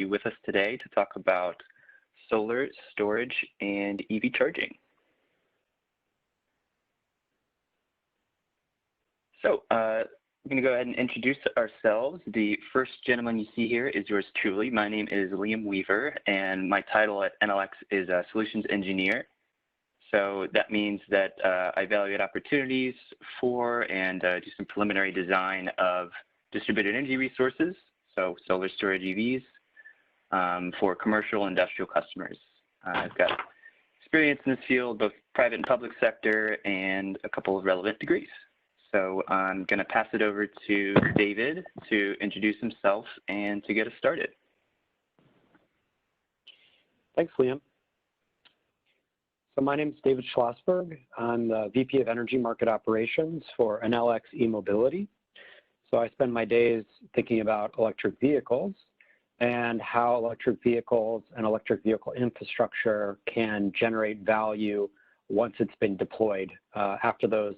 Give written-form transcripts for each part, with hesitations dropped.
with us today to talk about solar storage and EV charging. So we're going to go ahead and introduce ourselves. The first gentleman you see here is yours truly. My name is Liam Weaver, and my title at Enel X is a Solutions Engineer. So that means that I evaluate opportunities for and do some preliminary design of distributed energy resources, so solar storage EVs, for commercial and industrial customers. I've got experience in this field, both private and public sector, and a couple of relevant degrees. So I'm going to pass it over to David to introduce himself and to get us started. Thanks, Liam. So my name is David Schlossberg. I'm the VP of Energy Market Operations for Enel X e-mobility. So I spend my days thinking about electric vehicles and how electric vehicles and electric vehicle infrastructure can generate value once it's been deployed. After those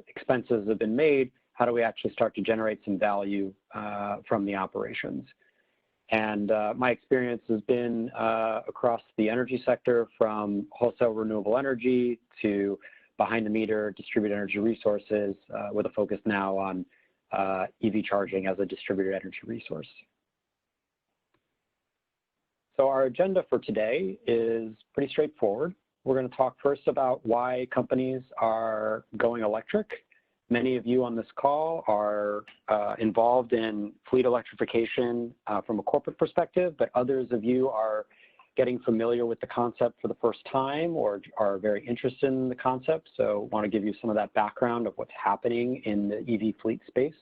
expenses have been made, how do we actually start to generate some value from the operations? And my experience has been across the energy sector, from wholesale renewable energy to behind the meter distributed energy resources, with a focus now on EV charging as a distributed energy resource. So our agenda for today is pretty straightforward. We're going to talk first about why companies are going electric. Many of you on this call are involved in fleet electrification from a corporate perspective, but others of you are getting familiar with the concept for the first time or are very interested in the concept. So I want to give you some of that background of what's happening in the EV fleet space.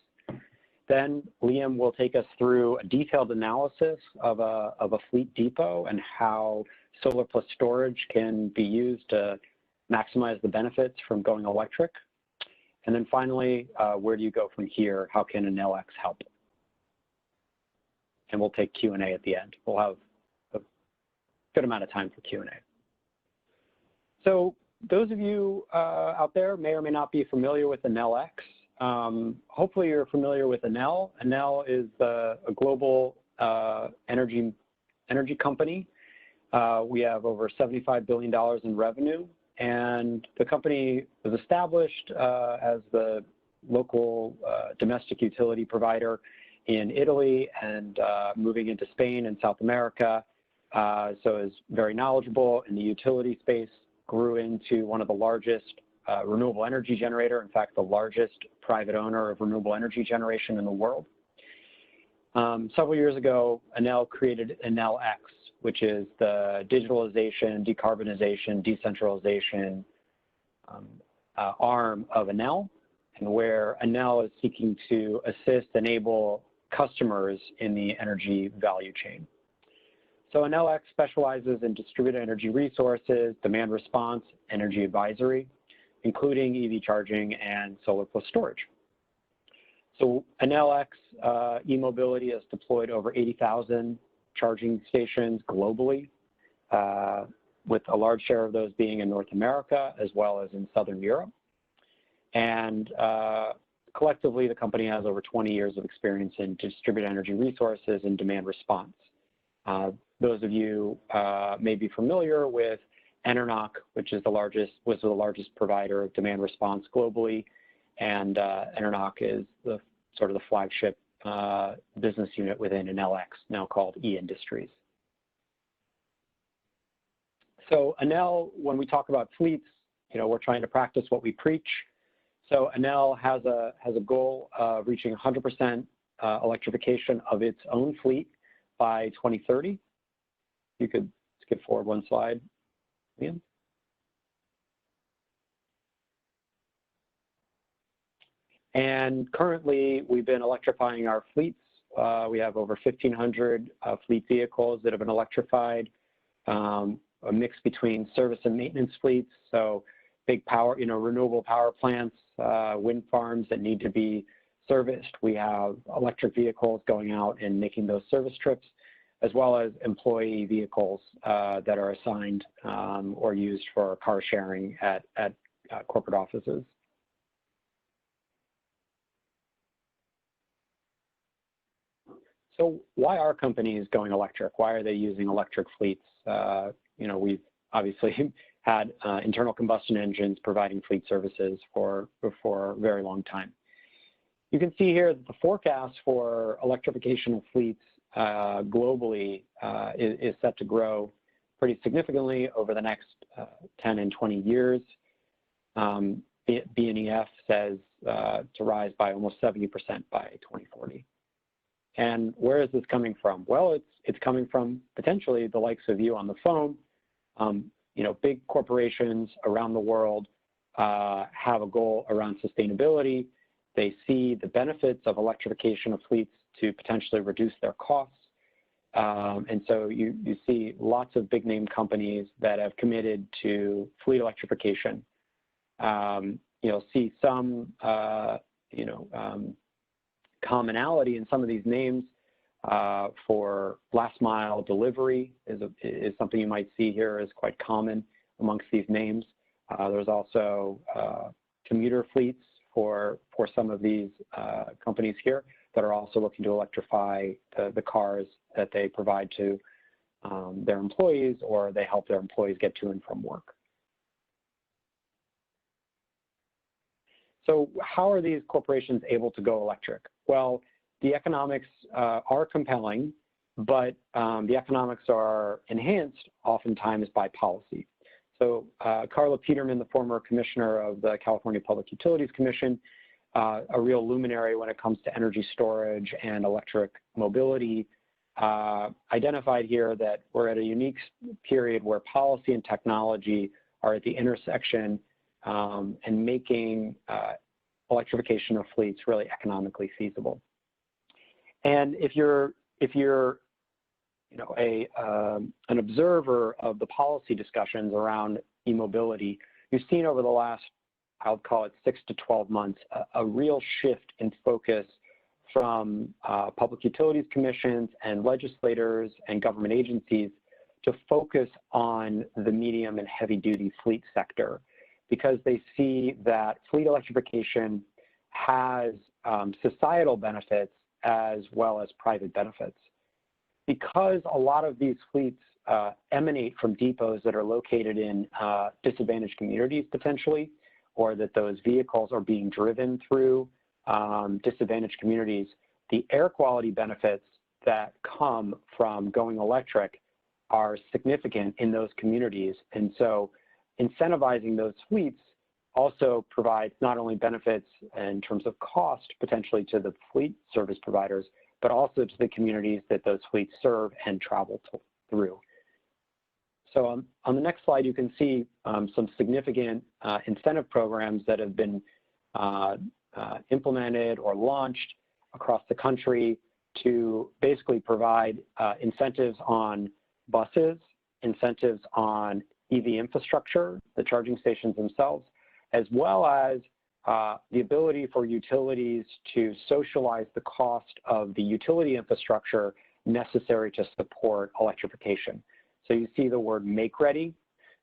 Then Liam will take us through a detailed analysis of a fleet depot and how solar plus storage can be used to maximize the benefits from going electric. And then finally, where do you go from here? How can Enel X help? And we'll take Q&A at the end. We'll have a good amount of time for Q&A. So those of you out there may or may not be familiar with Enel X. Hopefully you're familiar with Enel. Enel is a global energy company. We have over $75 billion in revenue, and the company was established as the local domestic utility provider in Italy and moving into Spain and South America. So is very knowledgeable in the utility space, grew into one of the largest renewable energy generator, in fact, the largest private owner of renewable energy generation in the world. Several years ago, Enel created Enel X, which is the digitalization, decarbonization, decentralization arm of Enel, and where Enel is seeking to assist, enable customers in the energy value chain. So Enel X specializes in distributed energy resources, demand response, energy advisory, including EV charging and solar plus storage. So Enel X e-mobility has deployed over 80,000 charging stations globally, with a large share of those being in North America as well as in Southern Europe. And collectively, the company has over 20 years of experience in distributed energy resources and demand response. Those of you may be familiar with Enel X, which is was the largest provider of demand response globally, and Enel X is the sort of the flagship business unit within Enel X, now called E-Industries. So Enel, when we talk about fleets, we're trying to practice what we preach. So Enel has a goal of reaching 100% electrification of its own fleet by 2030. You could skip forward one slide, Liam. And currently, we've been electrifying our fleets. We have over 1,500 fleet vehicles that have been electrified, a mix between service and maintenance fleets. So big power, renewable power plants, wind farms that need to be serviced. We have electric vehicles going out and making those service trips, as well as employee vehicles that are assigned or used for car sharing at corporate offices. So why are companies going electric? Why are they using electric fleets? We've obviously had internal combustion engines providing fleet services for a very long time. You can see here that the forecast for electrification of fleets globally is set to grow pretty significantly over the next 10 and 20 years. BNEF says to rise by almost 70% by 2040. And where is this coming from? Well, it's coming from potentially the likes of you on the phone. Big corporations around the world have a goal around sustainability. They see the benefits of electrification of fleets to potentially reduce their costs. And so you see lots of big name companies that have committed to fleet electrification. You'll see some, commonality in some of these names for last mile delivery is something you might see here is quite common amongst these names. There's also commuter fleets for some of these companies here that are also looking to electrify the cars that they provide to their employees, or they help their employees get to and from work. So how are these corporations able to go electric? Well, the economics are compelling, but the economics are enhanced oftentimes by policy. So Carla Peterman, the former commissioner of the California Public Utilities Commission, a real luminary when it comes to energy storage and electric mobility, identified here that we're at a unique period where policy and technology are at the intersection and making electrification of fleets really economically feasible. And if you're an observer of the policy discussions around e-mobility, you've seen over the last, I'll call it 6 to 12 months, a real shift in focus from public utilities commissions and legislators and government agencies to focus on the medium and heavy duty fleet sector, because they see that fleet electrification has societal benefits as well as private benefits. Because a lot of these fleets emanate from depots that are located in disadvantaged communities potentially, or that those vehicles are being driven through disadvantaged communities, the air quality benefits that come from going electric are significant in those communities. And so incentivizing those fleets also provides not only benefits in terms of cost potentially to the fleet service providers, but also to the communities that those fleets serve and travel through. So on the next slide, you can see some significant incentive programs that have been implemented or launched across the country to basically provide incentives on buses, incentives on EV infrastructure, the charging stations themselves, as well as the ability for utilities to socialize the cost of the utility infrastructure necessary to support electrification. So you see the word make ready.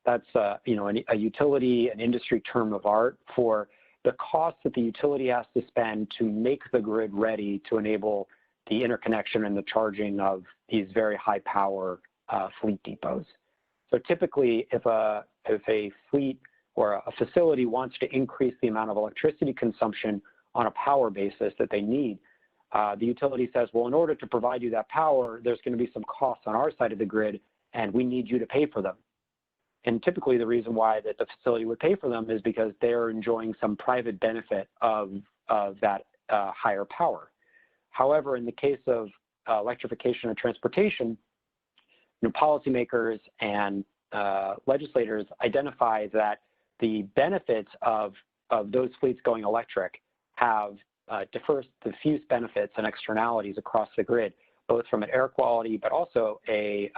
That's a utility, an industry term of art for the cost that the utility has to spend to make the grid ready to enable the interconnection and the charging of these very high power fleet depots. So typically, if a fleet or a facility wants to increase the amount of electricity consumption on a power basis that they need, the utility says, well, in order to provide you that power, there's going to be some costs on our side of the grid, and we need you to pay for them. And typically the reason why that the facility would pay for them is because they're enjoying some private benefit of that higher power. However, in the case of electrification of transportation, policymakers and legislators identify that the benefits of those fleets going electric have diffuse benefits and externalities across the grid, both from an air quality, but also a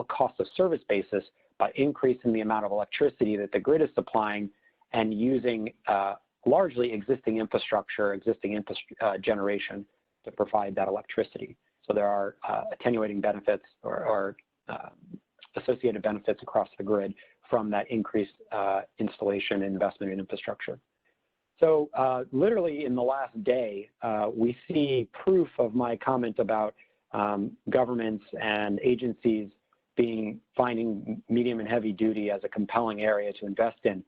cost of service basis by increasing the amount of electricity that the grid is supplying and using largely existing infrastructure, generation to provide that electricity. So there are attenuating benefits or associated benefits across the grid from that increased installation and investment in infrastructure. So literally in the last day, we see proof of my comment about governments and agencies finding medium and heavy duty as a compelling area to invest in.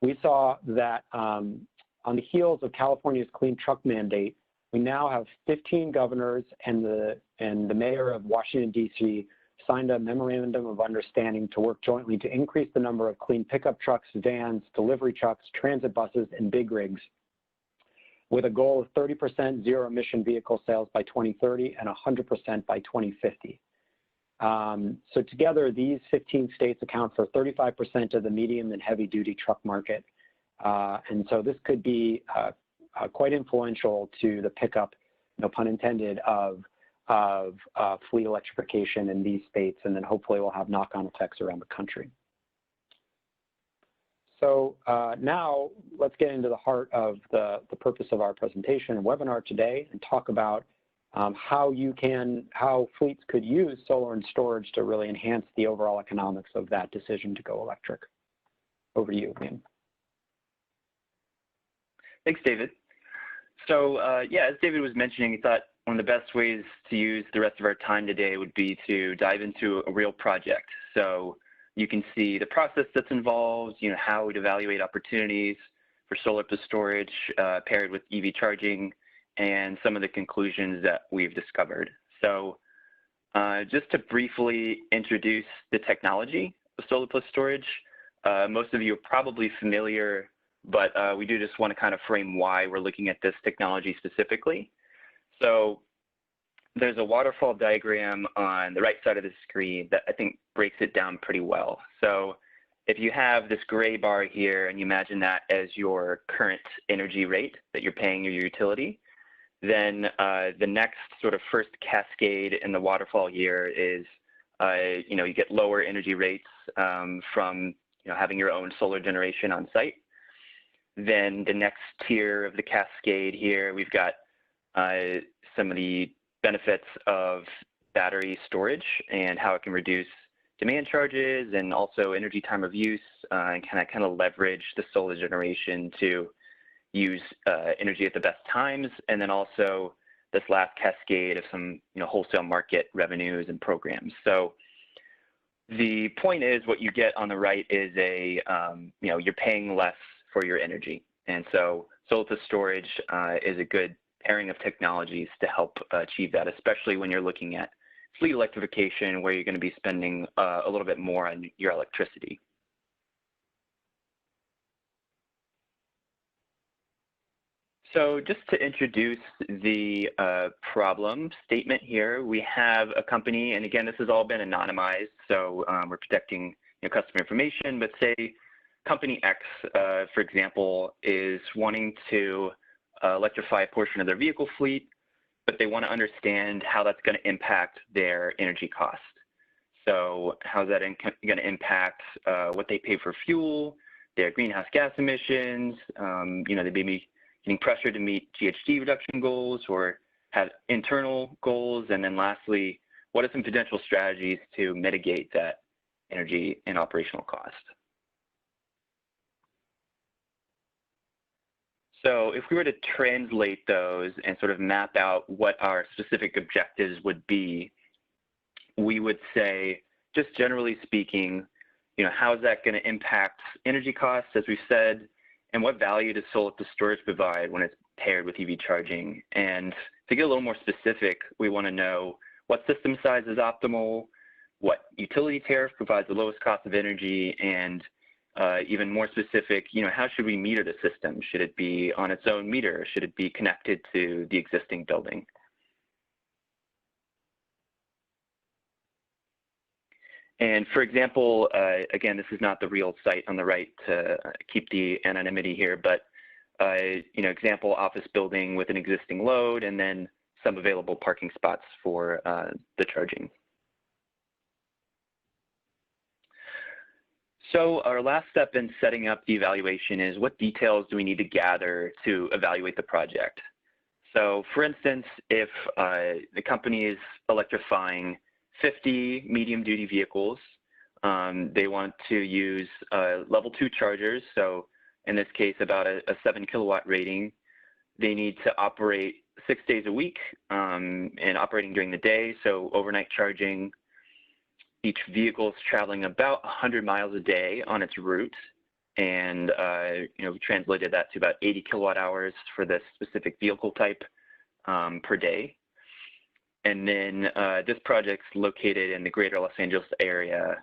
We saw that on the heels of California's clean truck mandate, we now have 15 governors and the mayor of Washington, D.C. signed a memorandum of understanding to work jointly to increase the number of clean pickup trucks, vans, delivery trucks, transit buses, and big rigs, with a goal of 30% zero-emission vehicle sales by 2030 and 100% by 2050. So together, these 15 states account for 35% of the medium and heavy-duty truck market. And so this could be quite influential to the pickup, no pun intended, of fleet electrification in these states, and then hopefully we'll have knock-on effects around the country. So now let's get into the heart of the purpose of our presentation and webinar today and talk about how fleets could use solar and storage to really enhance the overall economics of that decision to go electric. Over to you, Liam. Thanks, David. So yeah, as David was mentioning, he thought one of the best ways to use the rest of our time today would be to dive into a real project. So you can see the process that's involved, how we'd evaluate opportunities for solar plus storage paired with EV charging, and some of the conclusions that we've discovered. So just to briefly introduce the technology of solar plus storage, most of you are probably familiar, but we do just want to kind of frame why we're looking at this technology specifically. So there's a waterfall diagram on the right side of the screen that I think breaks it down pretty well. So if you have this gray bar here and you imagine that as your current energy rate that you're paying your utility, then the next sort of first cascade in the waterfall here is, you get lower energy rates from having your own solar generation on site. Then the next tier of the cascade here, we've got some of the benefits of battery storage and how it can reduce demand charges and also energy time of use and kind of leverage the solar generation to use energy at the best times, and then also this last cascade of some wholesale market revenues and programs. So the point is, what you get on the right is you're paying less for your energy, and so solar plus storage is a good pairing of technologies to help achieve that, especially when you're looking at fleet electrification, where you're going to be spending a little bit more on your electricity. So just to introduce the problem statement here, we have a company, and again, this has all been anonymized, so we're protecting customer information, but say company X, for example, is wanting to electrify a portion of their vehicle fleet, but they want to understand how that's going to impact their energy cost. So how's that going to impact what they pay for fuel, their greenhouse gas emissions, they may be getting pressure to meet GHG reduction goals or have internal goals, and then lastly, what are some potential strategies to mitigate that energy and operational cost? So if we were to translate those and sort of map out what our specific objectives would be, we would say, just generally speaking, how is that going to impact energy costs, as we've said, and what value does solar plus storage provide when it's paired with EV charging? And to get a little more specific, we want to know what system size is optimal, what utility tariff provides the lowest cost of energy, and even more specific, how should we meter the system? Should it be on its own meter? Should it be connected to the existing building? And for example, again, this is not the real site on the right to keep the anonymity here, but example, office building with an existing load and then some available parking spots for the charging. So our last step in setting up the evaluation is, what details do we need to gather to evaluate the project? So for instance, if the company is electrifying 50 medium-duty vehicles, they want to use level 2 chargers, so in this case about a 7 kilowatt rating. They need to operate 6 days a week and operating during the day, so overnight charging. Each vehicle is traveling about 100 miles a day on its route, and we translated that to about 80 kilowatt hours for this specific vehicle type per day. And then this project's located in the greater Los Angeles area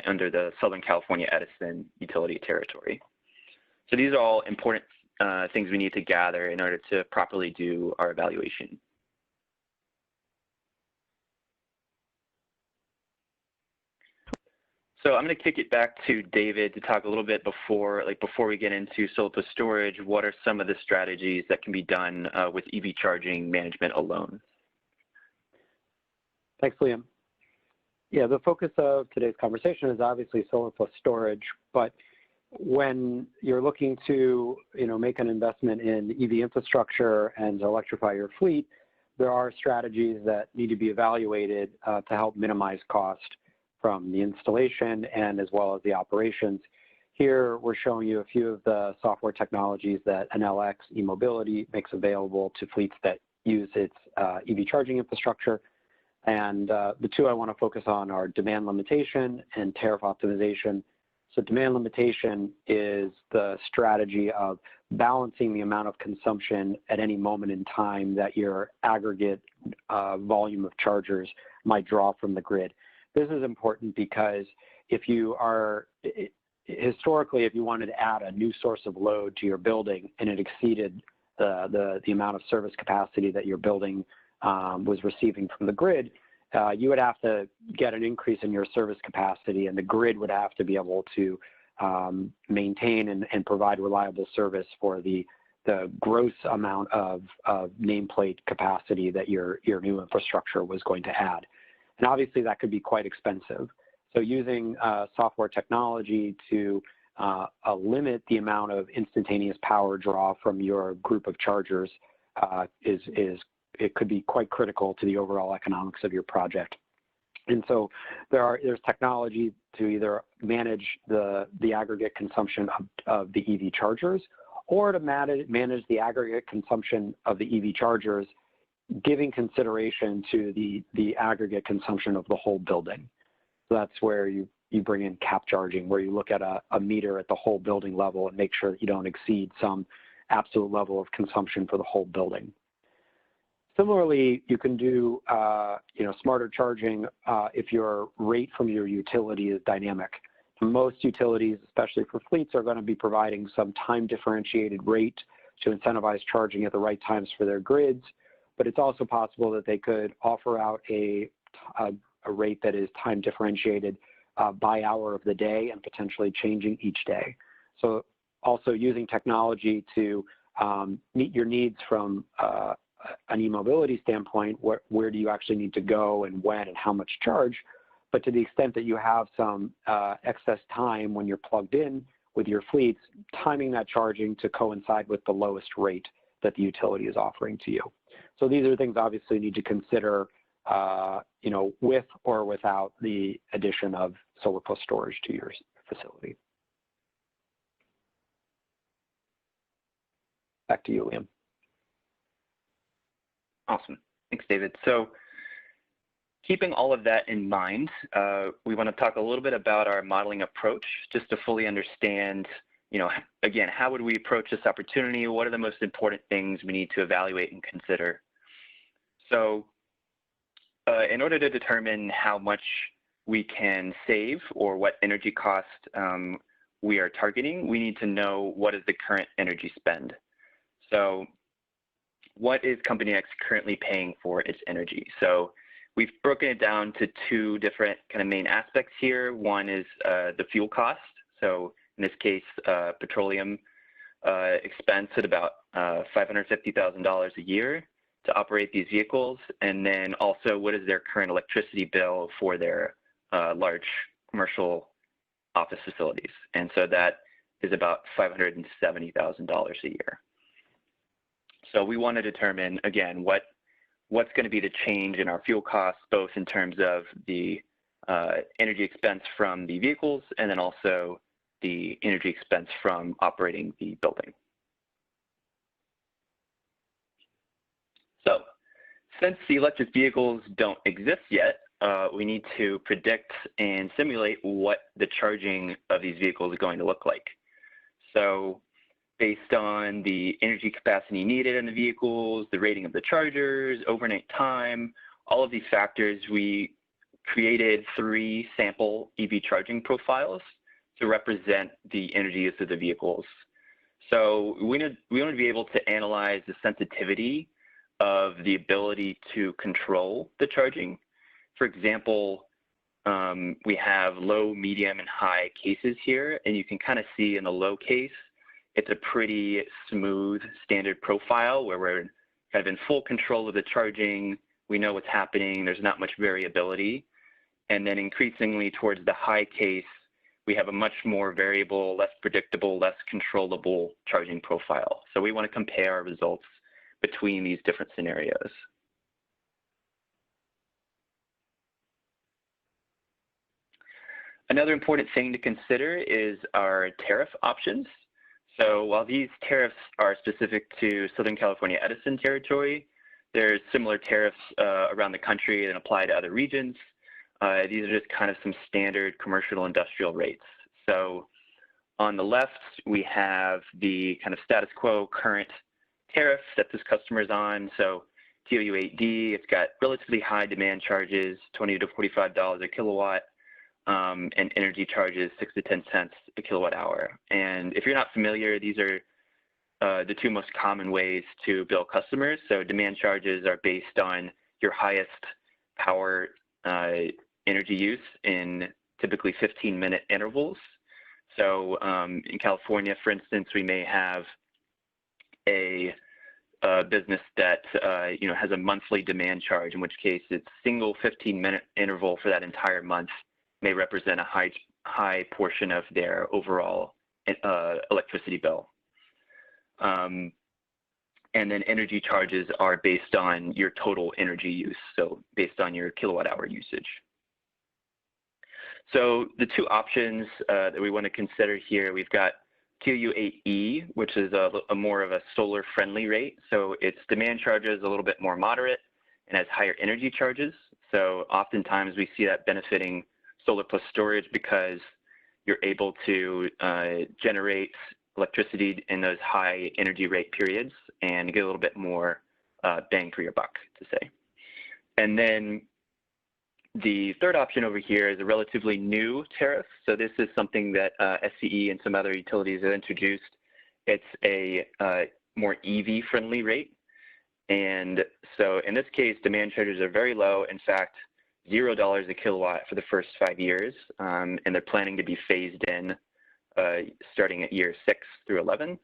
under the Southern California Edison utility territory. So these are all important things we need to gather in order to properly do our evaluation. So I'm going to kick it back to David to talk a little bit before we get into solar plus storage. What are some of the strategies that can be done with EV charging management alone? Thanks, Liam. Yeah, the focus of today's conversation is obviously solar plus storage, but when you're looking to make an investment in EV infrastructure and electrify your fleet, there are strategies that need to be evaluated to help minimize cost from the installation and as well as the operations. Here, we're showing you a few of the software technologies that Enel X e-mobility makes available to fleets that use its EV charging infrastructure. And the two I want to focus on are demand limitation and tariff optimization. So demand limitation is the strategy of balancing the amount of consumption at any moment in time that your aggregate volume of chargers might draw from the grid. This is important because if you are, historically, if you wanted to add a new source of load to your building and it exceeded the amount of service capacity that your building was receiving from the grid, you would have to get an increase in your service capacity, and the grid would have to be able to maintain and provide reliable service for the gross amount of nameplate capacity that your new infrastructure was going to add. And obviously that could be quite expensive. So using software technology to limit the amount of instantaneous power draw from your group of chargers it could be quite critical to the overall economics of your project. And so there's technology to either manage the aggregate consumption of the EV chargers, or to manage the aggregate consumption of the EV chargers, giving consideration to the aggregate consumption of the whole building. So that's where you bring in cap charging, where you look at a meter at the whole building level and make sure that you don't exceed some absolute level of consumption for the whole building. Similarly, you can do smarter charging if your rate from your utility is dynamic. Most utilities, especially for fleets, are going to be providing some time differentiated rate to incentivize charging at the right times for their grids, but it's also possible that they could offer out a rate that is time differentiated by hour of the day and potentially changing each day. So also using technology to meet your needs from an e-mobility standpoint, where do you actually need to go and when and how much charge, but to the extent that you have some excess time when you're plugged in with your fleets, timing that charging to coincide with the lowest rate that the utility is offering to you. So these are things obviously you need to consider with or without the addition of solar plus storage to your facility. Back to you, Liam. Awesome. Thanks, David. So keeping all of that in mind, we want to talk a little bit about our modeling approach, just to fully understand, again, how would we approach this opportunity? What are the most important things we need to evaluate and consider? So in order to determine how much we can save or what energy cost we are targeting, we need to know what is the current energy spend. So what is Company X currently paying for its energy? So we've broken it down to two different kind of main aspects here. One is the fuel cost. So in this case, petroleum expense at about $550,000 a year to operate these vehicles. And then also, what is their current electricity bill for their large commercial office facilities? And so that is about $570,000 a year. So we want to determine, again, what's going to be the change in our fuel costs, both in terms of the energy expense from the vehicles and then also the energy expense from operating the building. So since the electric vehicles don't exist yet, we need to predict and simulate what the charging of these vehicles is going to look like. So based on the energy capacity needed in the vehicles, the rating of the chargers, overnight time, all of these factors, we created 3 sample EV charging profiles to represent the energy use of the vehicles. So we want to be able to analyze the sensitivity of the ability to control the charging. For example, we have low, medium, and high cases here, and you can kind of see in the low case, it's a pretty smooth standard profile where we're kind of in full control of the charging. We know what's happening. There's not much variability. And then increasingly towards the high case, we have a much more variable, less predictable, less controllable charging profile. So we want to compare our results between these different scenarios. Another important thing to consider is our tariff options. So while these tariffs are specific to Southern California Edison territory, there's similar tariffs around the country and apply to other regions. These are just kind of some standard commercial industrial rates. So on the left, we have the kind of status quo current tariff that this customer is on. So TOU8D, it's got relatively high demand charges, $20 to $45 a kilowatt. And energy charges 6 to 10 cents a kilowatt hour. And if you're not familiar, these are the 2 most common ways to bill customers. So demand charges are based on your highest power energy use in typically 15-minute intervals. So in California, for instance, we may have a business that has a monthly demand charge, in which case it's single 15-minute interval for that entire month may represent a high portion of their overall electricity bill. And then energy charges are based on your total energy use, so based on your kilowatt hour usage. So the 2 options that we want to consider here, we've got TOU8E, which is a more of a solar friendly rate. So its demand charges a little bit more moderate and has higher energy charges. So oftentimes we see that benefiting solar plus storage because you're able to generate electricity in those high energy rate periods and get a little bit more bang for your buck, to say. And then the third option over here is a relatively new tariff. So this is something that SCE and some other utilities have introduced. It's a more EV friendly rate. And so in this case, demand charges are very low. In fact, $0 a kilowatt for the first 5 years, and they're planning to be phased in starting at year 6 through 11.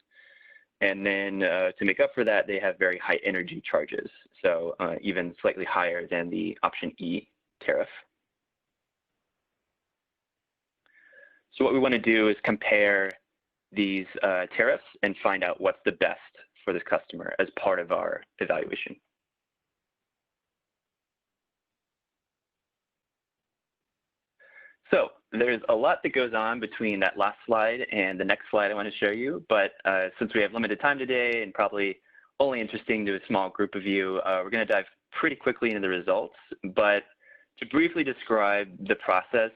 And then to make up for that, they have very high energy charges, so even slightly higher than the option E tariff. So what we want to do is compare these tariffs and find out what's the best for this customer as part of our evaluation. So there's a lot that goes on between that last slide and the next slide I want to show you, but since we have limited time today and probably only interesting to a small group of you, we're going to dive pretty quickly into the results. But to briefly describe the process,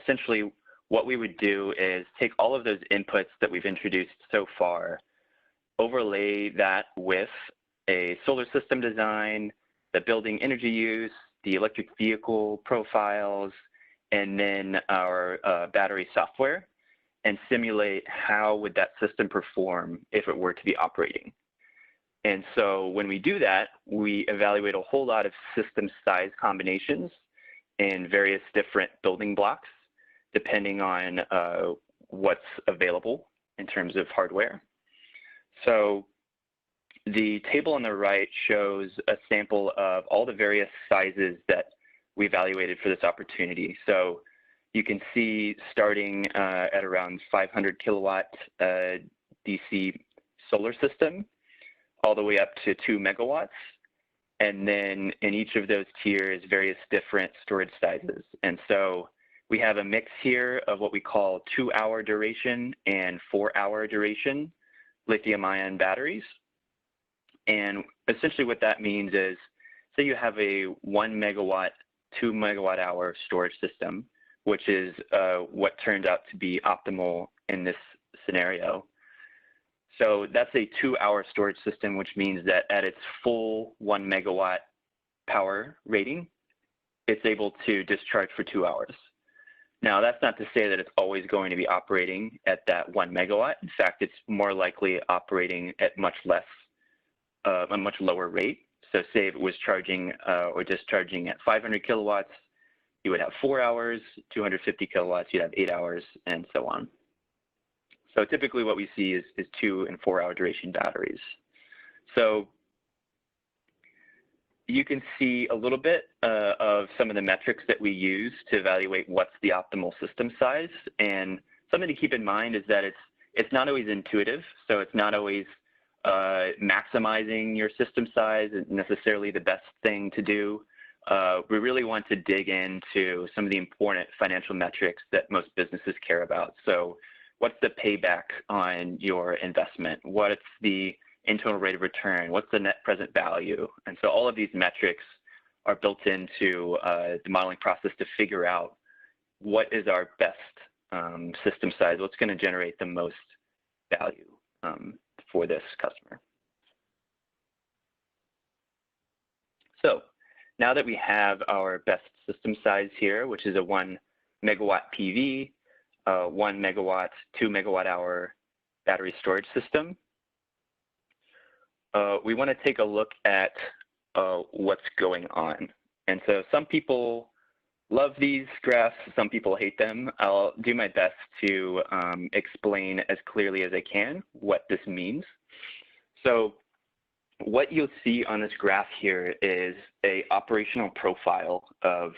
essentially what we would do is take all of those inputs that we've introduced so far, overlay that with a solar system design, the building energy use, the electric vehicle profiles, and then our battery software, and simulate how would that system perform if it were to be operating. And so when we do that, we evaluate a whole lot of system size combinations and various different building blocks, depending on what's available in terms of hardware. So the table on the right shows a sample of all the various sizes that we evaluated for this opportunity. So you can see starting at around 500 kilowatt DC solar system, all the way up to 2 megawatts. And then in each of those tiers, various different storage sizes. And so we have a mix here of what we call 2-hour duration and 4-hour duration lithium-ion batteries. And essentially what that means is, say you have a 1 megawatt, 2 megawatt hour storage system, which is what turned out to be optimal in this scenario. So that's a 2-hour storage system, which means that at its full 1 megawatt power rating, it's able to discharge for 2 hours. Now, that's not to say that it's always going to be operating at that 1 megawatt. In fact, it's more likely operating at much less, a much lower rate. So say if it was charging or discharging at 500 kilowatts, you would have 4 hours, 250 kilowatts, you'd have 8 hours, and so on. So typically what we see is 2 and 4 hour duration batteries. So you can see a little bit of some of the metrics that we use to evaluate what's the optimal system size. And something to keep in mind is that it's not always intuitive. So it's not always maximizing your system size is necessarily the best thing to do. We really want to dig into some of the important financial metrics that most businesses care about. So what's the payback on your investment? What's the internal rate of return? What's the net present value? And so all of these metrics are built into the modeling process to figure out what is our best system size, what's going to generate the most value for this customer. So now that we have our best system size here, which is a 1 megawatt PV, 1 megawatt, 2 megawatt hour battery storage system, we want to take a look at what's going on. And so some people love these graphs, some people hate them. I'll do my best to explain as clearly as I can what this means. So what you'll see on this graph here is an operational profile of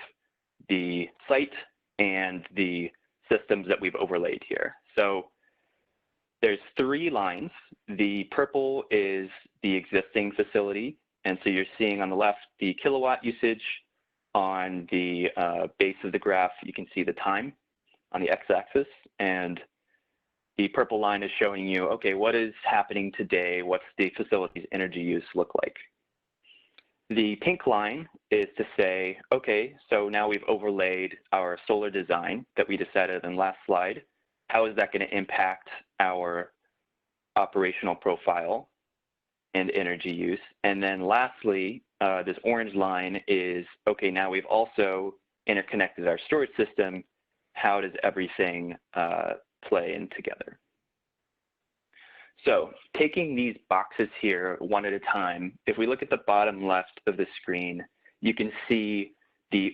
the site and the systems that we've overlaid here. So there's 3 lines. The purple is the existing facility. And so you're seeing on the left the kilowatt usage. On the base of the graph, you can see the time on the x-axis. And the purple line is showing you, okay, what is happening today? What's the facility's energy use look like? The pink line is to say, okay, so now we've overlaid our solar design that we decided in the last slide. How is that going to impact our operational profile and energy use? And then lastly, this orange line is, okay, now we've also interconnected our storage system. How does everything play in together? So taking these boxes here one at a time, if we look at the bottom left of the screen, you can see the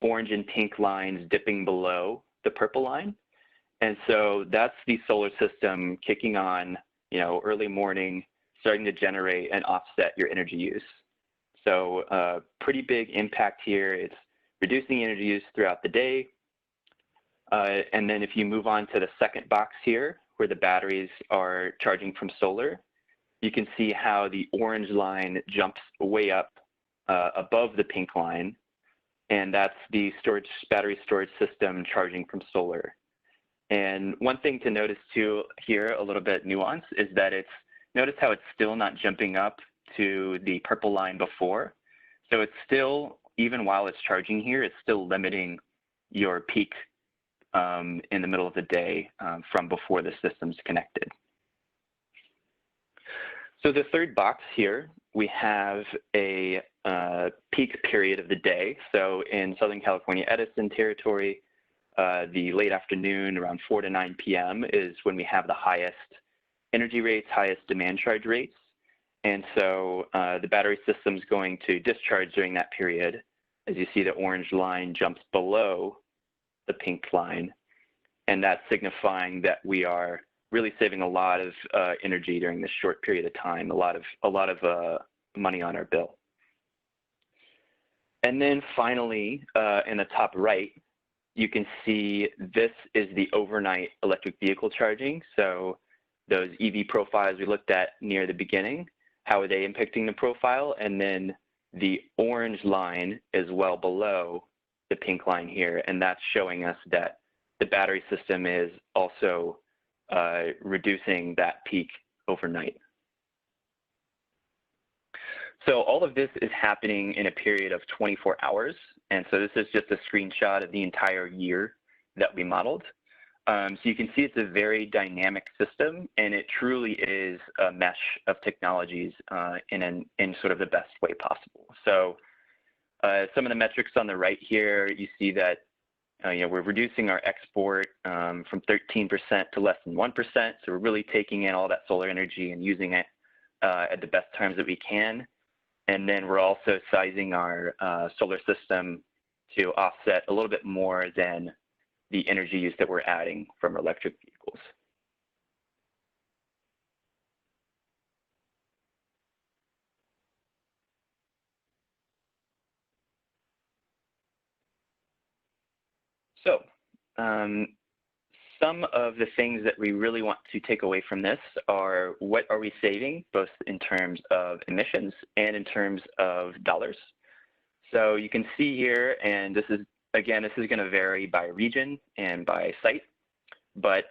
orange and pink lines dipping below the purple line. And so that's the solar system kicking on, early morning, starting to generate and offset your energy use. So pretty big impact here. It's reducing energy use throughout the day. And then if you move on to the second box here, where the batteries are charging from solar, you can see how the orange line jumps way up above the pink line. And that's the battery storage system charging from solar. And one thing to notice too here, a little bit nuance, is that notice how it's still not jumping up to the purple line before. So it's still, even while it's charging here, it's still limiting your peak in the middle of the day from before the system's connected. So the third box here, we have a peak period of the day. So in Southern California Edison territory, the late afternoon around 4 to 9 p.m. is when we have the highest energy rates, highest demand charge rates. And so the battery system's going to discharge during that period. As you see, the orange line jumps below the pink line, and that's signifying that we are really saving a lot of energy during this short period of time, a lot of money on our bill. And then finally, in the top right, you can see this is the overnight electric vehicle charging. So those EV profiles we looked at near the beginning, how are they impacting the profile? And then the orange line is well below the pink line here, and that's showing us that the battery system is also reducing that peak overnight. So all of this is happening in a period of 24 hours. And so this is just a screenshot of the entire year that we modeled. So you can see it's a very dynamic system, and it truly is a mesh of technologies in sort of the best way possible. So some of the metrics on the right here, you see that we're reducing our export from 13% to less than 1%. So we're really taking in all that solar energy and using it at the best times that we can. And then we're also sizing our solar system to offset a little bit more than the energy use that we're adding from electric vehicles. So some of the things that we really want to take away from this are, what are we saving, both in terms of emissions and in terms of dollars. So you can see here, and this is, again, this is going to vary by region and by site, but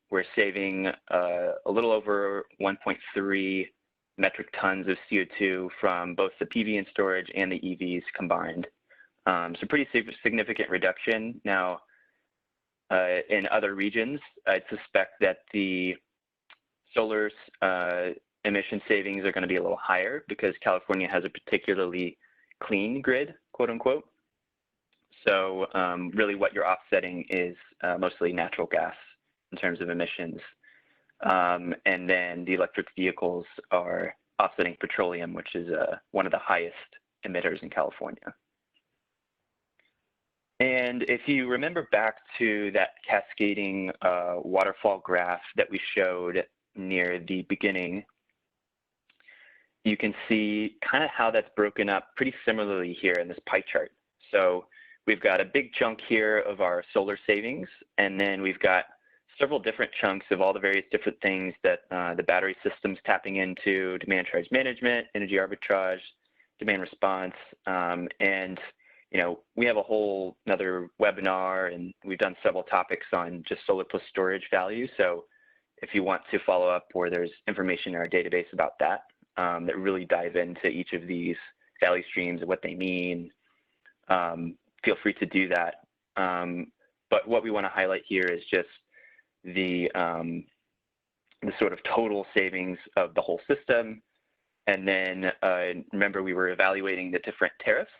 we're saving a little over 1.3 metric tons of CO2 from both the PV and storage and the EVs combined. So pretty significant reduction. Now, in other regions, I suspect that the solar emission savings are going to be a little higher because California has a particularly clean grid, quote unquote. So really what you're offsetting is mostly natural gas in terms of emissions. And then the electric vehicles are offsetting petroleum, which is one of the highest emitters in California. And if you remember back to that cascading waterfall graph that we showed near the beginning, you can see kind of how that's broken up pretty similarly here in this pie chart. So we've got a big chunk here of our solar savings, and then we've got several different chunks of all the various different things that the battery system's tapping into: demand charge management, energy arbitrage, demand response, and we have a whole another webinar, and we've done several topics on just solar plus storage value. So if you want to follow up, or there's information in our database about that, that really dive into each of these value streams and what they mean, feel free to do that. But what we want to highlight here is just the sort of total savings of the whole system. And then remember, we were evaluating the different tariffs.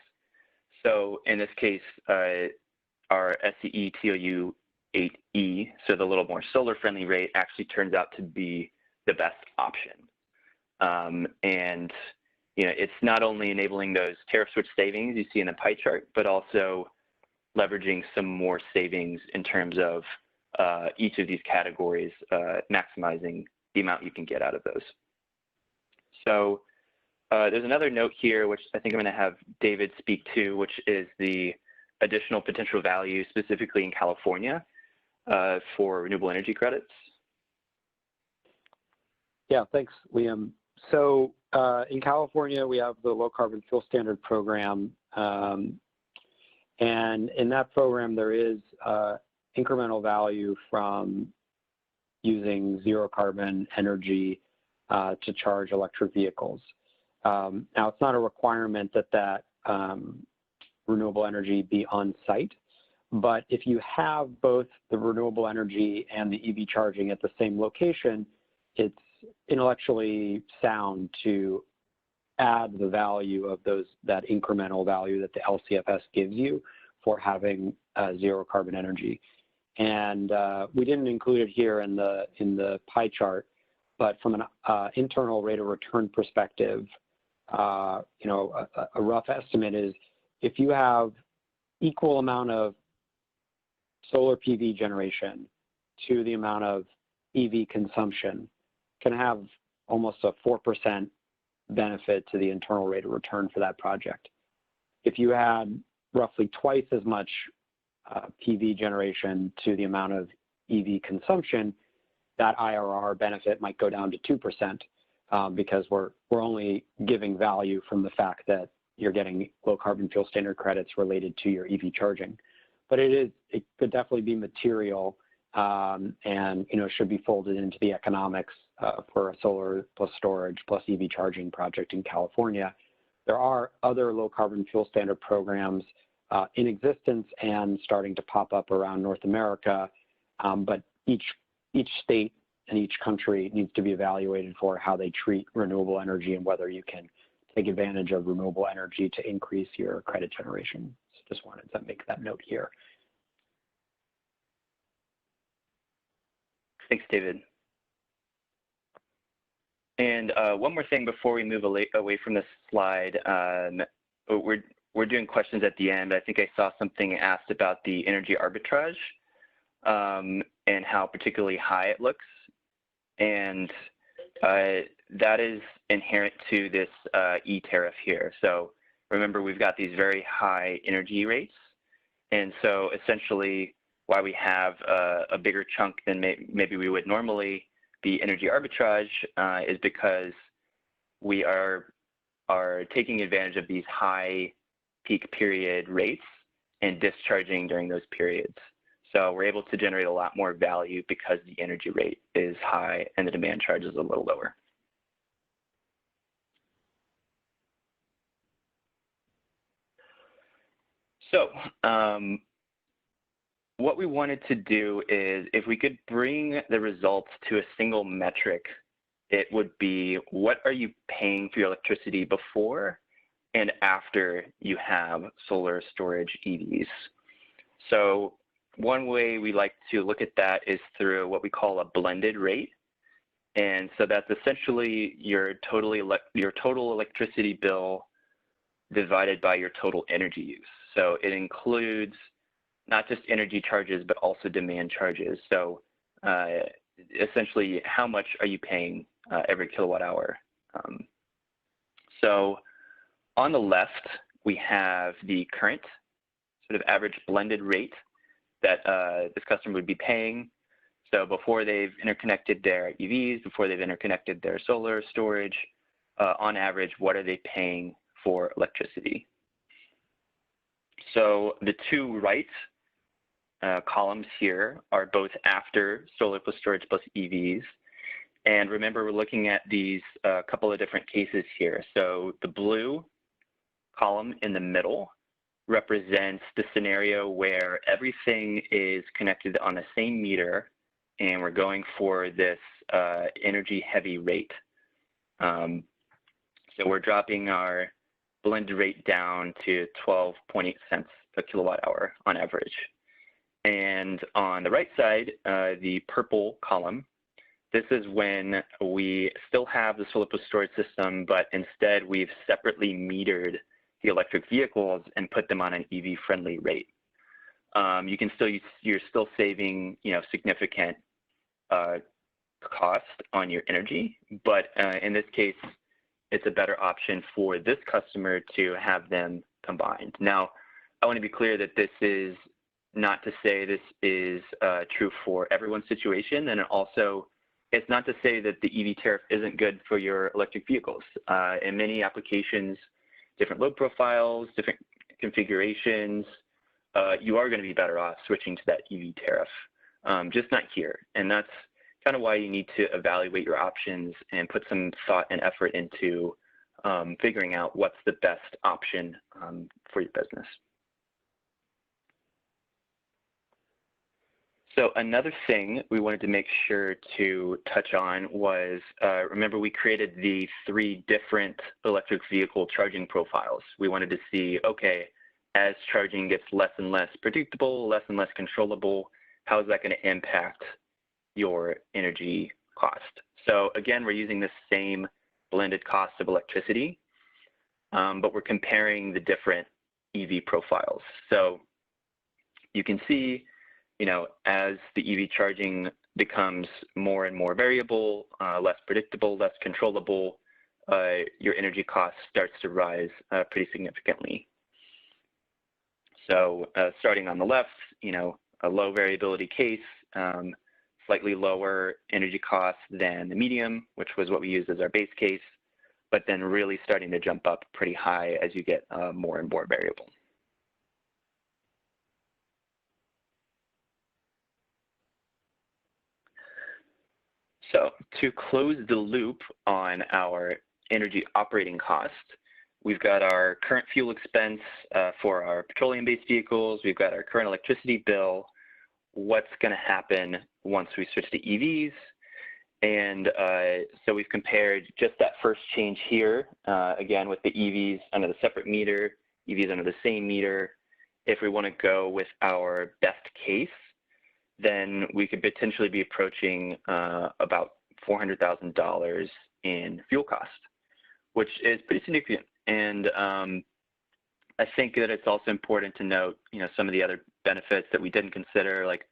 So in this case, our SCE TOU 8E, so the little more solar friendly rate, actually turns out to be the best option. And it's not only enabling those tariff switch savings you see in the pie chart, but also leveraging some more savings in terms of each of these categories, maximizing the amount you can get out of those. So there's another note here, which I think I'm going to have David speak to, which is the additional potential value specifically in California for renewable energy credits. Yeah, thanks, Liam. So in California, we have the Low Carbon Fuel Standard program. And in that program, there is incremental value from using zero carbon energy to charge electric vehicles. Now, it's not a requirement that renewable energy be on site, but if you have both the renewable energy and the EV charging at the same location, it's intellectually sound to add the value of that incremental value that the LCFS gives you for having zero carbon energy. And we didn't include it here in the pie chart, but from an internal rate of return perspective, a rough estimate is if you have equal amount of solar PV generation to the amount of EV consumption, can have almost a 4% benefit to the internal rate of return for that project. If you had roughly twice as much PV generation to the amount of EV consumption, that IRR benefit might go down to 2%. Because we're only giving value from the fact that you're getting low carbon fuel standard credits related to your EV charging. But it could definitely be material and should be folded into the economics for a solar plus storage plus EV charging project in California. There are other low carbon fuel standard programs in existence and starting to pop up around North America, but each state and each country needs to be evaluated for how they treat renewable energy and whether you can take advantage of renewable energy to increase your credit generation. So just wanted to make that note here. Thanks, David. And one more thing before we move away from this slide, we're doing questions at the end. I think I saw something asked about the energy arbitrage and how particularly high it looks. And that is inherent to this e-tariff here. So remember, we've got these very high energy rates. And so essentially why we have a bigger chunk than maybe we would normally be energy arbitrage is because we are taking advantage of these high peak period rates and discharging during those periods. So we're able to generate a lot more value because the energy rate is high and the demand charge is a little lower. So what we wanted to do is if we could bring the results to a single metric, it would be what are you paying for your electricity before and after you have solar storage EVs. So one way we like to look at that is through what we call a blended rate. And so that's essentially your total electricity bill divided by your total energy use. So it includes not just energy charges, but also demand charges. So essentially, how much are you paying every kilowatt hour? So on the left, we have the current sort of average blended rate that this customer would be paying. So before they've interconnected their EVs, before they've interconnected their solar storage, on average, what are they paying for electricity? So the two right columns here are both after solar plus storage plus EVs. And remember, we're looking at these couple of different cases here. So the blue column in the middle represents the scenario where everything is connected on the same meter and we're going for this energy heavy rate. So we're dropping our blended rate down to 12.8 cents a kilowatt hour on average. And on the right side, the purple column, this is when we still have the solar plus storage system, but instead we've separately metered the electric vehicles and put them on an EV-friendly rate. You can still you're still saving significant cost on your energy, but in this case, it's a better option for this customer to have them combined. Now, I want to be clear that this is not to say this is true for everyone's situation, and also it's not to say that the EV tariff isn't good for your electric vehicles. In many applications, different load profiles, different configurations, you are going to be better off switching to that EV tariff, just not here. And that's kind of why you need to evaluate your options and put some thought and effort into figuring out what's the best option for your business. So another thing we wanted to make sure to touch on was, remember we created the 3 different electric vehicle charging profiles. We wanted to see, okay, as charging gets less and less predictable, less and less controllable, how is that going to impact your energy cost? So again, we're using the same blended cost of electricity, but we're comparing the different EV profiles. So you can see, as the EV charging becomes more and more variable, less predictable, less controllable, your energy cost starts to rise pretty significantly. So starting on the left, a low variability case, slightly lower energy cost than the medium, which was what we used as our base case, but then really starting to jump up pretty high as you get more and more variable. So to close the loop on our energy operating cost, we've got our current fuel expense for our petroleum-based vehicles. We've got our current electricity bill, what's going to happen once we switch to EVs. And so we've compared just that first change here, again, with the EVs under the separate meter, EVs under the same meter. If we want to go with our best case, then we could potentially be approaching about $400,000 in fuel cost, which is pretty significant. And I think that it's also important to note, some of the other benefits that we didn't consider, like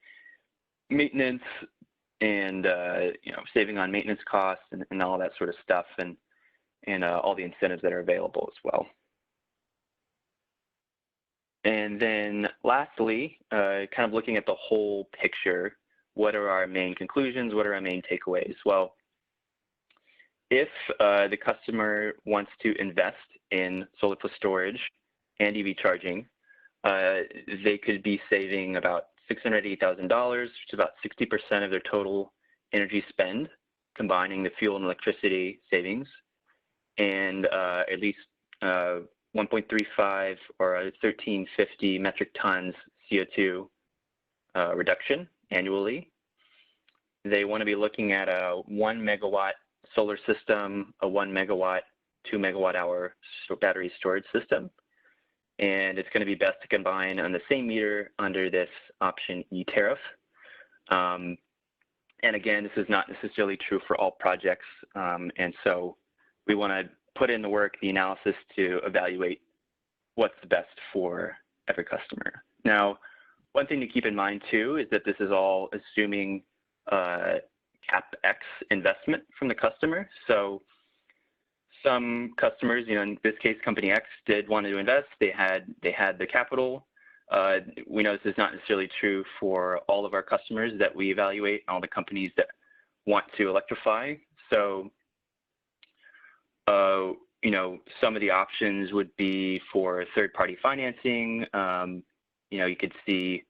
maintenance and saving on maintenance costs and all that sort of stuff, and all the incentives that are available as well. And then lastly, kind of looking at the whole picture, what are our main conclusions? What are our main takeaways? Well, if the customer wants to invest in solar plus storage and EV charging, they could be saving about $680,000, which is about 60% of their total energy spend, combining the fuel and electricity savings, and at least 1.35 or 1,350 metric tons CO2 reduction annually. They want to be looking at a 1 megawatt solar system, a 1 megawatt, 2 megawatt hour battery storage system. And it's going to be best to combine on the same meter under this option E tariff. And again, this is not necessarily true for all projects. And so we want to put in the work, the analysis to evaluate what's the best for every customer. Now, one thing to keep in mind too is that this is all assuming CapEx investment from the customer. So some customers, in this case, Company X did want to invest. They had the capital. We know this is not necessarily true for all of our customers that we evaluate, all the companies that want to electrify. So, some of the options would be for third-party financing. You could see,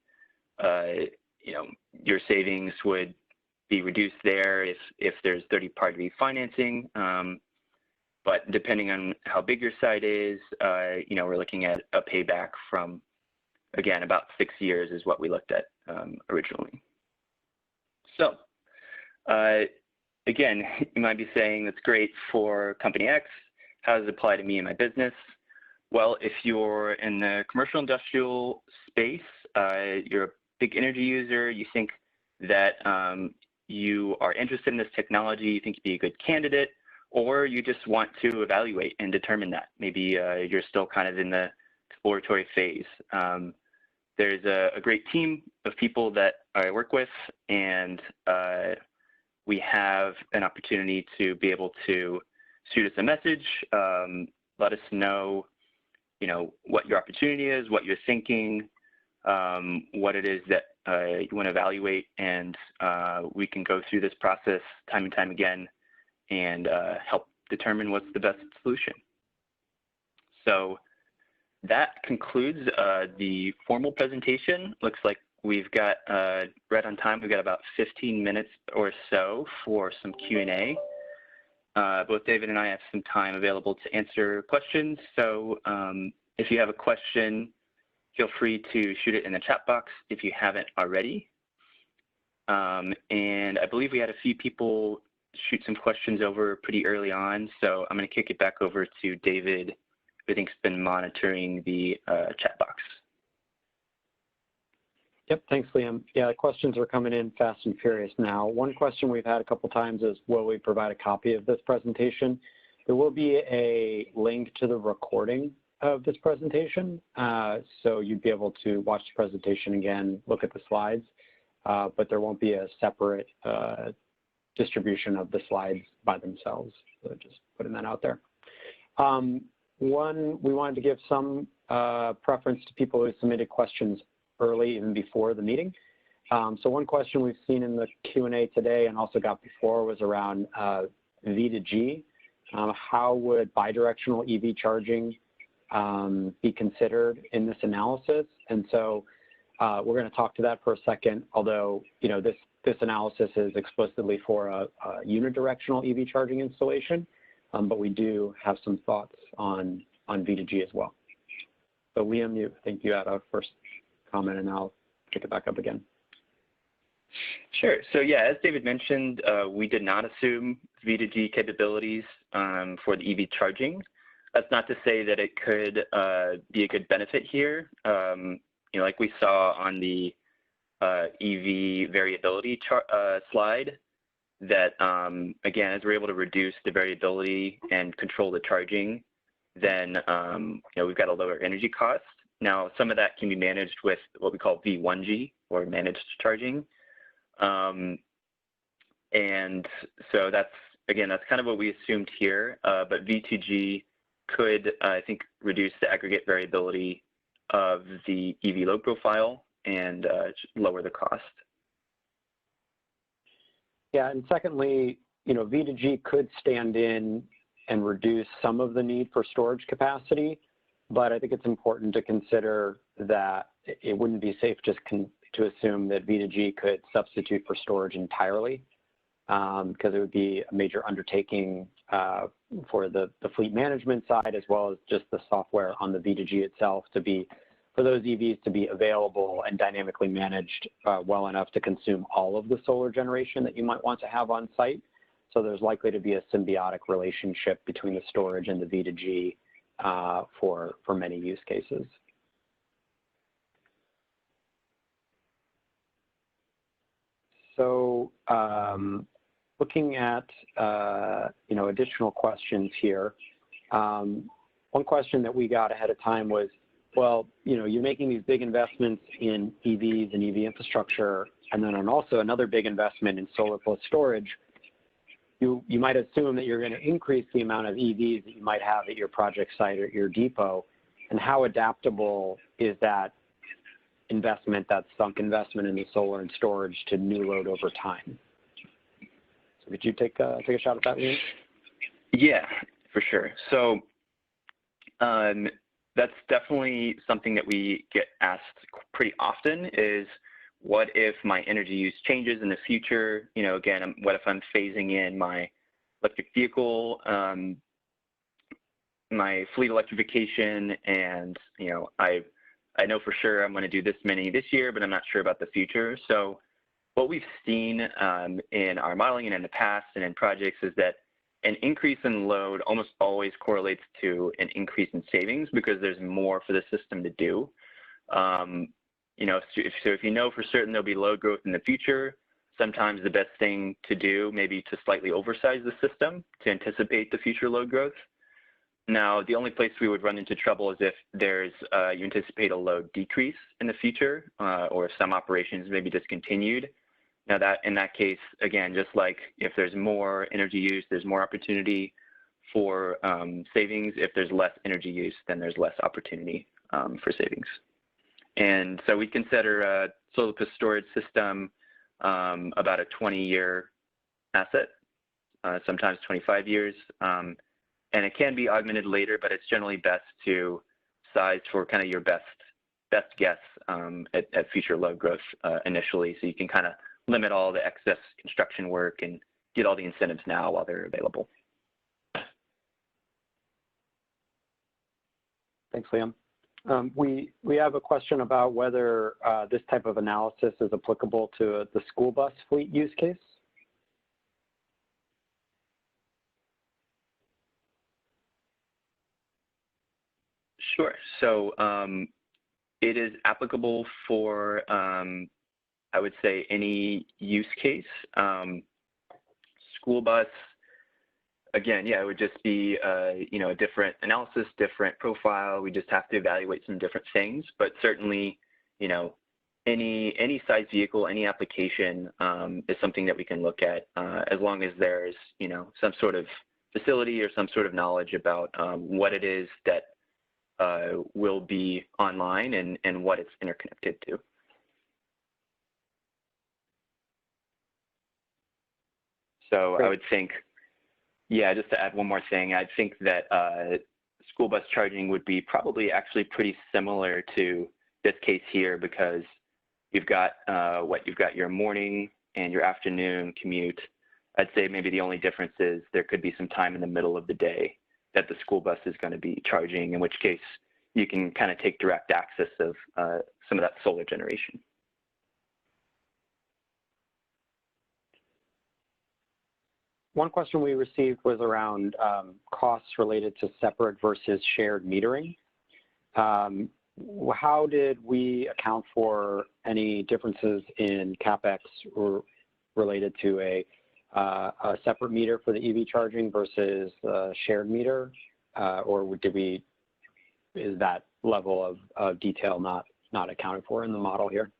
your savings would be reduced there if there's third-party financing. But depending on how big your site is, we're looking at a payback from, again, about 6 years is what we looked at originally. So, again, you might be saying that's great for Company X. How does it apply to me and my business? Well, if you're in the commercial industrial space, you're a big energy user, you think that you are interested in this technology, you think you'd be a good candidate, or you just want to evaluate and determine that. Maybe you're still kind of in the exploratory phase. There's a great team of people that I work with, and we have an opportunity to be able to shoot us a message, let us know, what your opportunity is, what you're thinking, what it is that you want to evaluate, and we can go through this process time and time again and help determine what's the best solution. So that concludes the formal presentation. Looks like we've got, right on time, we've got about 15 minutes or so for some Q&A. Both David and I have some time available to answer questions. So if you have a question, feel free to shoot it in the chat box if you haven't already. And I believe we had a few people shoot some questions over pretty early on. So I'm going to kick it back over to David, who I think's been monitoring the chat box. Yep, thanks, Liam. Yeah, the questions are coming in fast and furious now. One question we've had a couple times is, will we provide a copy of this presentation? There will be a link to the recording of this presentation, so you'd be able to watch the presentation again, look at the slides, but there won't be a separate distribution of the slides by themselves. So just putting that out there. One, we wanted to give some preference to people who submitted questions early, even before the meeting. So one question we've seen in the Q&A today and also got before was around V to G. How would bidirectional EV charging be considered in this analysis? And so we're going to talk to that for a second, although, you know, this analysis is explicitly for a unidirectional EV charging installation, but we do have some thoughts on V2G as well. So Liam, I think you had a first comment, and I'll pick it back up again. Sure. So yeah, as David mentioned, we did not assume V2G capabilities for the EV charging. That's not to say that it could be a good benefit here. You know, like we saw on the EV variability slide, that again, as we're able to reduce the variability and control the charging, then you know, we've got a lower energy cost. Now, some of that can be managed with what we call V1G, or managed charging. And so that's kind of what we assumed here, but V2G could, I think, reduce the aggregate variability of the EV load profile and lower the cost. Yeah, and secondly, you know, V2G could stand in and reduce some of the need for storage capacity, but I think it's important to consider that it wouldn't be safe just to assume that V2G could substitute for storage entirely, because it would be a major undertaking for the fleet management side, as well as just the software on the V2G itself for those EVs to be available and dynamically managed well enough to consume all of the solar generation that you might want to have on site. So there's likely to be a symbiotic relationship between the storage and the V2G for many use cases. So looking at you know, additional questions here, one question that we got ahead of time was, well, you know, you're making these big investments in EVs and EV infrastructure, and then also another big investment in solar plus storage. You might assume that you're going to increase the amount of EVs that you might have at your project site or your depot, and how adaptable is that investment, that sunk investment in the solar and storage, to new load over time? So could you take a shot at that, Liam? Yeah, for sure. So that's definitely something that we get asked pretty often is, what if my energy use changes in the future? You know, again, what if I'm phasing in my electric vehicle, my fleet electrification, and, you know, I know for sure I'm going to do this many this year, but I'm not sure about the future. So what we've seen in our modeling and in the past and in projects is that an increase in load almost always correlates to an increase in savings, because there's more for the system to do. You know, so if you know for certain there'll be load growth in the future, sometimes the best thing to do may be to slightly oversize the system to anticipate the future load growth. Now, the only place we would run into trouble is if there's you anticipate a load decrease in the future, or if some operations may be discontinued. Now, in that case, again, just like if there's more energy use, there's more opportunity for savings. If there's less energy use, then there's less opportunity for savings. And so we consider a solar plus storage system about a 20-year asset, sometimes 25 years. And it can be augmented later, but it's generally best to size for kind of your best guess at future load growth initially, so you can kind of limit all the excess construction work and get all the incentives now while they're available. Thanks, Liam. We have a question about whether this type of analysis is applicable to the school bus fleet use case. Sure. So it is applicable for, I would say, any use case. School bus, again, yeah, it would just be you know, a different analysis, different profile. We just have to evaluate some different things. But certainly, you know, any size vehicle, any application is something that we can look at, as long as there's, you know, some sort of facility or some sort of knowledge about what it is that will be online and what it's interconnected to. So I would think, yeah, just to add one more thing, I think that school bus charging would be probably actually pretty similar to this case here, because you've got you've got your morning and your afternoon commute. I'd say maybe the only difference is there could be some time in the middle of the day that the school bus is going to be charging, in which case you can kind of take direct access of some of that solar generation. One question we received was around costs related to separate versus shared metering. How did we account for any differences in CapEx related to a separate meter for the EV charging versus a shared meter, or is that level of detail not accounted for in the model here?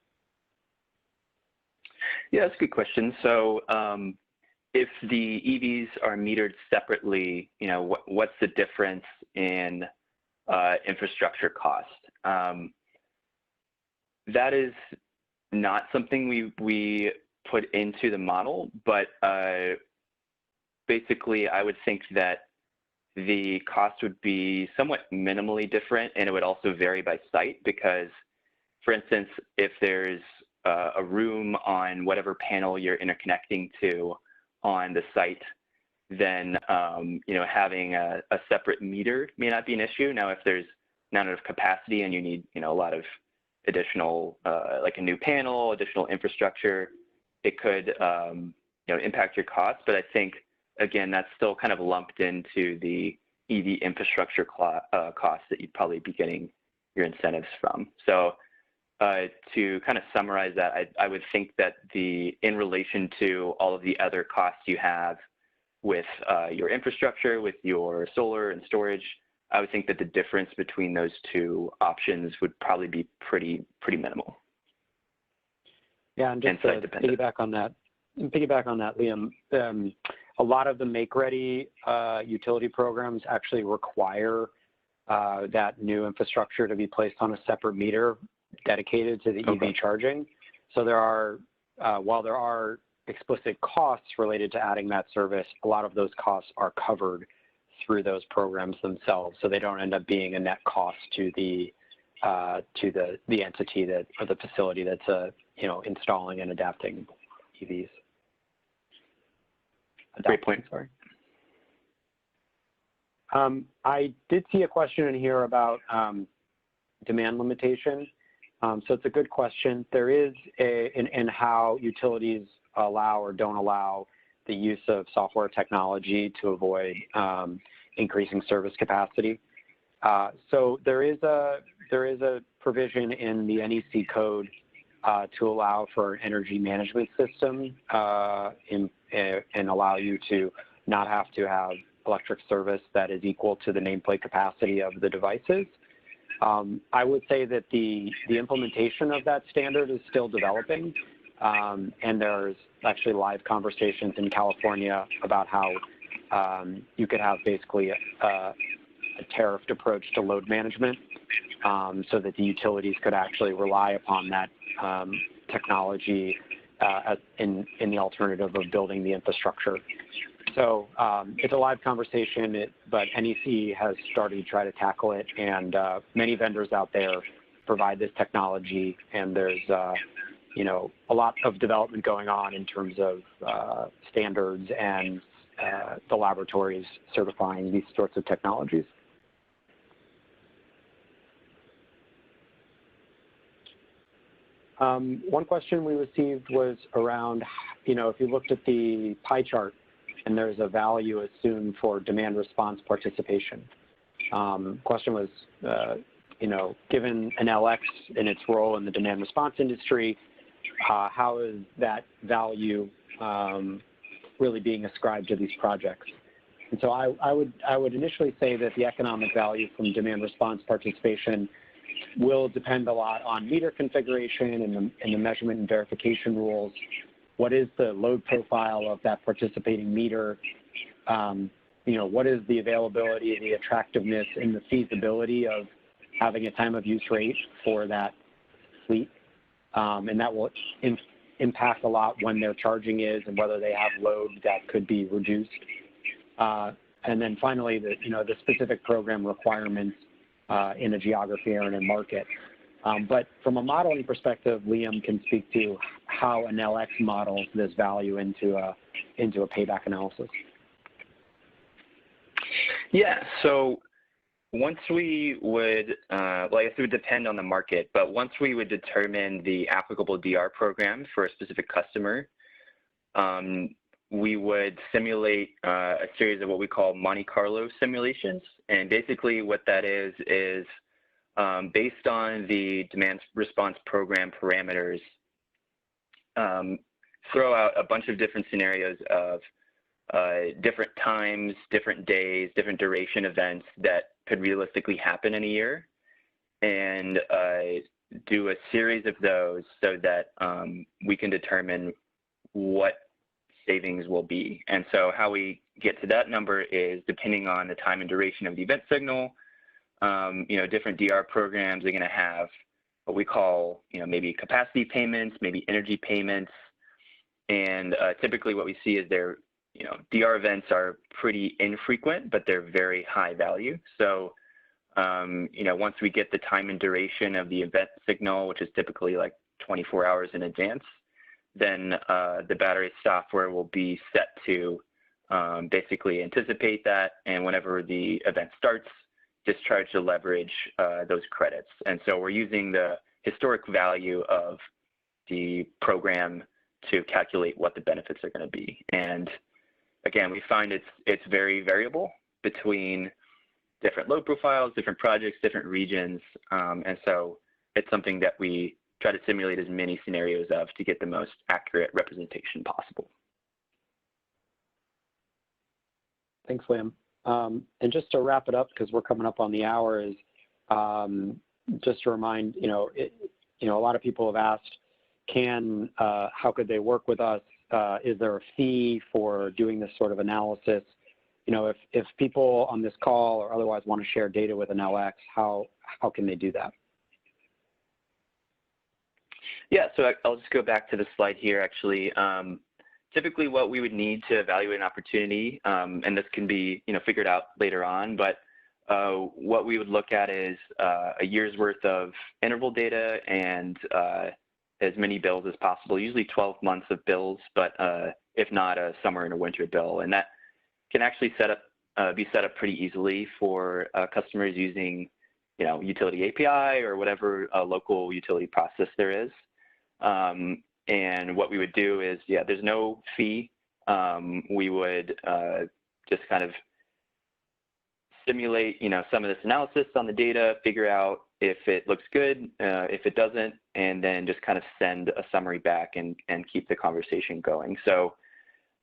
Yeah, that's a good question. So if the EVs are metered separately, what's the difference in infrastructure cost? That is not something we put into the model, but basically I would think that the cost would be somewhat minimally different, and it would also vary by site because, for instance, if there's a room on whatever panel you're interconnecting to on the site, then having a separate meter may not be an issue. Now, if there's not enough capacity and you need a lot of additional, like a new panel, additional infrastructure, it could impact your costs. But I think, again, that's still kind of lumped into the EV infrastructure costs that you'd probably be getting your incentives from. So to kind of summarize that, I would think that in relation to all of the other costs you have with your infrastructure, with your solar and storage, I would think that the difference between those two options would probably be pretty minimal. Yeah, and just to piggyback on that, Liam, a lot of the make-ready utility programs actually require that new infrastructure to be placed on a separate meter dedicated to the EV charging. So there are, while there are explicit costs related to adding that service, a lot of those costs are covered through those programs themselves, so they don't end up being a net cost to the entity or the facility that's installing and adapting EVs. Great point. Sorry. I did see a question in here about demand limitation. So it's a good question. There is in how utilities allow or don't allow the use of software technology to avoid increasing service capacity. So there is a provision in the NEC code to allow for an energy management system and allow you to not have to have electric service that is equal to the nameplate capacity of the devices. I would say that the implementation of that standard is still developing, and there's actually live conversations in California about how you could have basically a tariffed approach to load management so that the utilities could actually rely upon that technology in the alternative of building the infrastructure. So it's a live conversation, but NEC has started to try to tackle it, and many vendors out there provide this technology, and there's a lot of development going on in terms of standards and the laboratories certifying these sorts of technologies. One question we received was around, if you looked at the pie chart and there's a value assumed for demand response participation. Question was, given Enel X in its role in the demand response industry, how is that value really being ascribed to these projects? And so I would initially say that the economic value from demand response participation will depend a lot on meter configuration and the measurement and verification rules. What is the load profile of that participating meter? What is the availability, the attractiveness, and the feasibility of having a time of use rate for that fleet? And that will impact a lot when their charging is and whether they have load that could be reduced. And then finally, the specific program requirements in a geography or in a market. But from a modeling perspective, Liam can speak to how Enel X models this value into a payback analysis. Yeah, so once we would, well, I guess it would depend on the market, but once we would determine the applicable DR program for a specific customer, we would simulate a series of what we call Monte Carlo simulations. And basically what that is based on the demand response program parameters, throw out a bunch of different scenarios of different times, different days, different duration events that could realistically happen in a year, and do a series of those so that we can determine what savings will be. And so how we get to that number is depending on the time and duration of the event signal. Different DR programs are going to have what we call, maybe capacity payments, maybe energy payments. And typically what we see is DR events are pretty infrequent, but they're very high value. So, once we get the time and duration of the event signal, which is typically like 24 hours in advance, then the battery software will be set to basically anticipate that, and whenever the event starts, discharge to leverage those credits. And so we're using the historic value of the program to calculate what the benefits are going to be. And again, we find it's very variable between different load profiles, different projects, different regions. And so it's something that we try to simulate as many scenarios of to get the most accurate representation possible. Thanks, Liam. And just to wrap it up, because we're coming up on the hour, is just to remind, a lot of people have asked, how could they work with us? Is there a fee for doing this sort of analysis? If people on this call or otherwise want to share data with Enel X, how can they do that? Yeah, so I'll just go back to the slide here, actually. Typically what we would need to evaluate an opportunity, and this can be figured out later on, but what we would look at is a year's worth of interval data and as many bills as possible, usually 12 months of bills, but if not, a summer and a winter bill. And that can actually be set up pretty easily for customers using utility API or whatever local utility process there is. And what we would do is, there's no fee. We would just kind of simulate, some of this analysis on the data, figure out if it looks good, if it doesn't, and then just kind of send a summary back and keep the conversation going. So,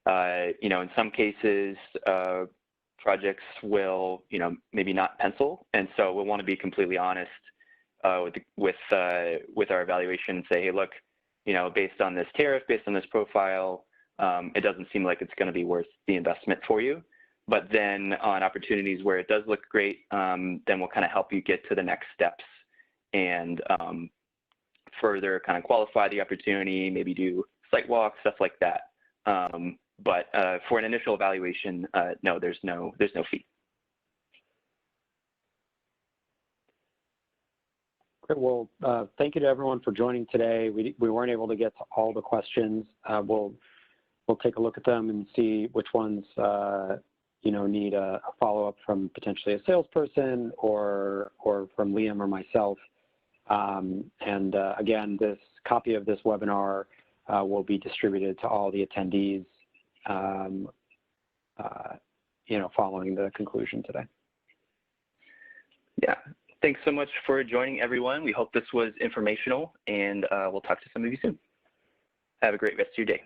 in some cases, projects will, maybe not pencil, and so we'll want to be completely honest with our evaluation and say, hey, look, based on this tariff, based on this profile, it doesn't seem like it's going to be worth the investment for you. But then on opportunities where it does look great, then we'll kind of help you get to the next steps and further kind of qualify the opportunity, maybe do site walks, stuff like that. But for an initial evaluation, no, there's no fee. Great. Well, thank you to everyone for joining today. We weren't able to get to all the questions. We'll take a look at them and see which ones need a follow-up from potentially a salesperson or from Liam or myself. Again, this copy of this webinar will be distributed to all the attendees following the conclusion today. Yeah. Thanks so much for joining, everyone. We hope this was informational, and we'll talk to some of you soon. Have a great rest of your day.